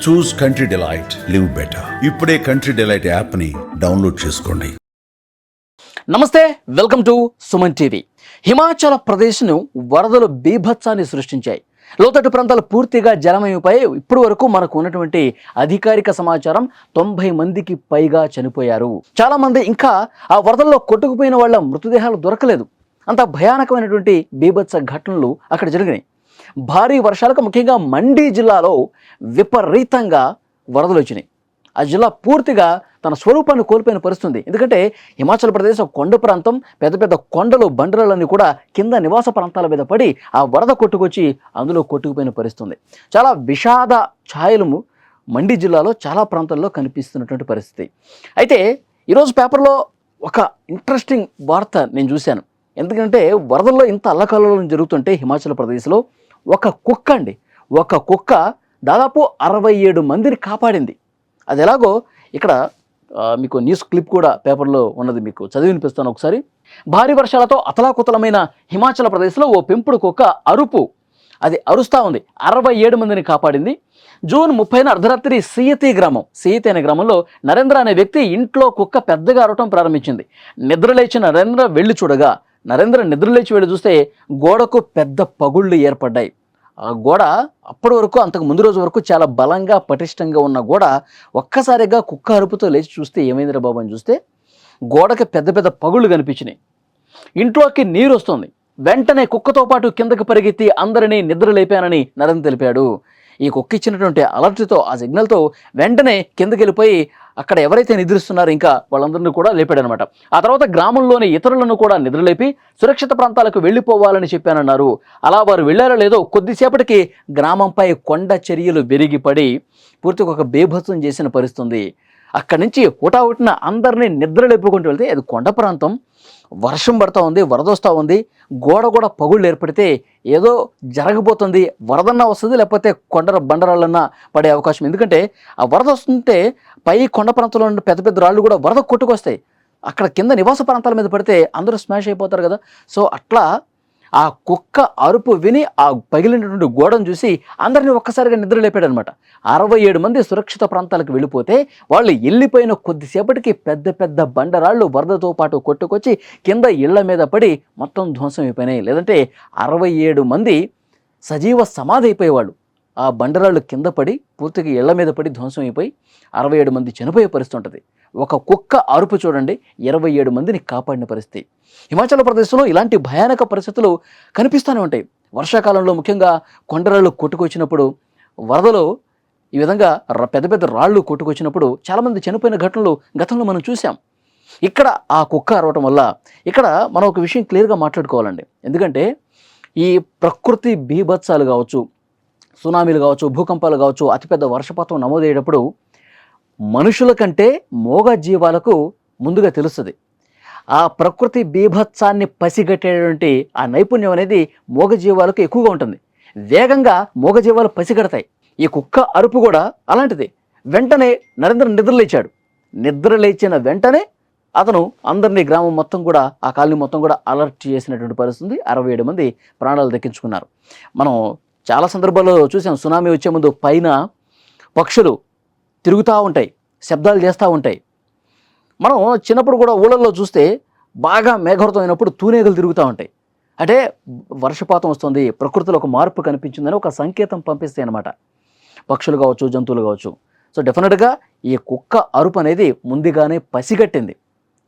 చూస్ country delight, live better. ఇప్పుడే country delight యాప్ని download చేసుకోండి. నమస్తే, welcome to Suman TV. Himachal ప్రదేశ్ను వరదలు బీభత్సాన్ని సృష్టించాయి. లోతట్టు ప్రాంతాలు పూర్తిగా జలమయమైపోయి ఇప్పటి వరకు మనకు ఉన్నటువంటి అధికారిక సమాచారం 90 మందికి పైగా చనిపోయారు. చాలా మంది ఇంకా ఆ వరదల్లో కొట్టుకుపోయిన వాళ్ళ మృతదేహాలు దొరకలేదు. అంత భయానకమైనటువంటి బీభత్స ఘటనలు అక్కడ జరిగినాయి. భారీ వర్షాలకు ముఖ్యంగా మండి జిల్లాలో విపరీతంగా వరదలు వచ్చినాయి. ఆ జిల్లా పూర్తిగా తన స్వరూపాన్ని కోల్పోయిన పరిస్థితుంది. ఎందుకంటే హిమాచల్ ప్రదేశ్ కొండ ప్రాంతం, పెద్ద పెద్ద కొండలు, బండరాలన్నీ కూడా కింద నివాస ప్రాంతాల మీద పడి ఆ వరద కొట్టుకొచ్చి అందులో కొట్టుకుపోయిన పరిస్థితుంది. చాలా విషాద ఛాయలు మండి జిల్లాలో చాలా ప్రాంతాల్లో కనిపిస్తున్నటువంటి పరిస్థితి. అయితే ఈరోజు పేపర్లో ఒక ఇంట్రెస్టింగ్ వార్త నేను చూశాను. ఎందుకంటే వరదల్లో ఇంత అల్లకల్లోలం జరుగుతుంటే హిమాచల్ ప్రదేశ్లో ఒక కుక్క దాదాపు 67 మందిని కాపాడింది. అది ఎలాగో ఇక్కడ మీకు న్యూస్ క్లిప్ కూడా పేపర్లో ఉన్నది, మీకు చదివి వినిపిస్తాను ఒకసారి. భారీ వర్షాలతో అతలాకుతలమైన హిమాచల్ ప్రదేశ్లో ఓ పెంపుడు కుక్క అది అరుస్తూ ఉంది. 67 మందిని కాపాడింది. జూన్ 30న అర్ధరాత్రి సియతి అనే గ్రామంలో నరేంద్ర అనే వ్యక్తి ఇంట్లో కుక్క పెద్దగా అరవటం ప్రారంభించింది. నిద్రలేచిన నరేంద్ర నిద్రలేచి వెళ్ళి చూస్తే గోడకు పెద్ద పగుళ్ళు ఏర్పడ్డాయి. ఆ గోడ అప్పటి వరకు, అంతకు ముందు రోజు వరకు చాలా బలంగా పటిష్టంగా ఉన్న గోడ ఒక్కసారిగా కుక్క అరుపుతో లేచి చూస్తే ఏమైందిరా బాబు అని చూస్తే గోడకి పెద్ద పెద్ద పగుళ్ళు కనిపించినాయి. ఇంట్లోకి నీరు వస్తుంది. వెంటనే కుక్కతో పాటు కిందకి పరిగెత్తి అందరినీ నిద్ర లేపానని నరేంద్ర తెలిపాడు. ఈ కుక్క ఇచ్చినటువంటి అలర్ట్తో, ఆ సిగ్నల్తో వెంటనే కిందకి వెళ్ళిపోయి అక్కడ ఎవరైతే నిద్రిస్తున్నారో ఇంకా వాళ్ళందరినీ కూడా లేపాడనమాట. ఆ తర్వాత గ్రామంలోని ఇతరులను కూడా నిద్రలేపి సురక్షిత ప్రాంతాలకు వెళ్ళిపోవాలని చెప్పానన్నారు. అలా వారు వెళ్ళారో లేదో కొద్దిసేపటికి గ్రామంపై కొండ చర్యలు విరిగిపడి పూర్తిగా ఒక బేభత్సం చేసిన పరిస్థితుంది. అక్కడి నుంచి హుటాహుటిన అందరినీ నిద్ర లేపుకుంటూ వెళ్తే అది కొండ ప్రాంతం, వర్షం పడుతూ ఉంది, వరద వస్తూ ఉంది, గోడ కూడా పగుళ్ళు ఏర్పడితే ఏదో జరగబోతుంది, వరదన్నా వస్తుంది, లేకపోతే బండరాళ్ళన్నా పడే అవకాశం. ఎందుకంటే ఆ వరద వస్తుంటే పై కొండ ప్రాంతంలో ఉన్న పెద్ద పెద్ద రాళ్ళు కూడా వరద కొట్టుకొస్తాయి. అక్కడ కింద నివాస ప్రాంతాల మీద పడితే అందరూ స్మాష్ అయిపోతారు కదా. సో అట్లా ఆ కుక్క అరుపు విని ఆ పగిలినటువంటి గోడను చూసి అందరినీ ఒక్కసారిగా నిద్ర లేపాడనమాట. 67 మంది సురక్షిత ప్రాంతాలకు వెళ్ళిపోతే వాళ్ళు వెళ్ళిపోయిన కొద్దిసేపటికి పెద్ద పెద్ద బండరాళ్ళు వరదతో పాటు కొట్టుకొచ్చి కింద ఇళ్ల మీద పడి మొత్తం ధ్వంసం అయిపోయినాయి. లేదంటే 67 మంది సజీవ సమాధి అయిపోయేవాళ్ళు. ఆ బండరాళ్ళు కింద పడి పూర్తిగా ఇళ్ల మీద పడి ధ్వంసం అయిపోయి 67 మంది చనిపోయే పరిస్థితి ఉంటుంది. ఒక కుక్క అరుపు చూడండి, 27 మందిని కాపాడిన పరిస్థితి. హిమాచల్ ప్రదేశ్లో ఇలాంటి భయానక పరిస్థితులు కనిపిస్తూనే ఉంటాయి. వర్షాకాలంలో ముఖ్యంగా కొండరాళ్ళు కొట్టుకొచ్చినప్పుడు, వరదలో ఈ విధంగా పెద్ద పెద్ద రాళ్ళు కొట్టుకొచ్చినప్పుడు చాలామంది చనిపోయిన ఘటనలు గతంలో మనం చూసాం. ఇక్కడ ఆ కుక్క అరవటం వల్ల ఇక్కడ మనం ఒక విషయం క్లియర్గా మాట్లాడుకోవాలండి. ఎందుకంటే ఈ ప్రకృతి బీభత్సాలు కావచ్చు, సునామీలు కావచ్చు, భూకంపాలు కావచ్చు, అతిపెద్ద వర్షపాతం నమోదయ్యేటప్పుడు మనుషుల కంటే మూగ జీవాలకు ముందుగా తెలుస్తుంది. ఆ ప్రకృతి బీభత్సాన్ని పసిగట్టేటువంటి ఆ నైపుణ్యం అనేది మూగ జీవాలకు ఎక్కువగా ఉంటుంది. వేగంగా మూగ జీవాలు పసిగడతాయి. ఈ కుక్క అరుపు కూడా అలాంటిది. వెంటనే నరేంద్ర నిద్రలేచిన వెంటనే అతను అందరినీ, గ్రామం మొత్తం కూడా, ఆ కాలనీ మొత్తం కూడా అలర్ట్ చేసినటువంటి పరిస్థితి. 67 మంది ప్రాణాలు దక్కించుకున్నారు. మనం చాలా సందర్భాల్లో చూసాం, సునామీ వచ్చే ముందు పైన పక్షులు తిరుగుతూ ఉంటాయి, శబ్దాలు చేస్తూ ఉంటాయి. మనం చిన్నప్పుడు కూడా ఊళ్ళల్లో చూస్తే బాగా మేఘవృతం అయినప్పుడు తూనేగలు తిరుగుతూ ఉంటాయి. అంటే వర్షపాతం వస్తుంది, ప్రకృతిలో ఒక మార్పు కనిపించిందని ఒక సంకేతం పంపిస్తాయి అన్నమాట, పక్షులు కావచ్చు, జంతువులు కావచ్చు. సో డెఫినెట్గా ఈ కుక్క అరుపు అనేది ముందుగానే పసిగట్టింది,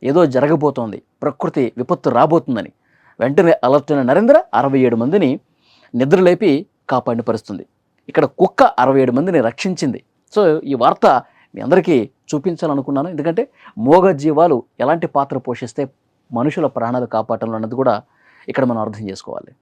ఏదో జరగబోతోంది, ప్రకృతి విపత్తు రాబోతుందని. వెంటనే అలర్ట్ అయిన నరేంద్ర 67 మందిని నిద్రలేపి కాపాడిన పరిస్థితుంది. ఇక్కడ కుక్క 67 మందిని రక్షించింది. సో ఈ వార్త మీ అందరికీ చూపించాలనుకున్నాను. ఎందుకంటే మూగ జీవాలు ఎలాంటి పాత్ర పోషిస్తే మనుషుల ప్రాణాలు కాపాడటంలో అన్నది కూడా ఇక్కడ మనం అర్థం చేసుకోవాలి.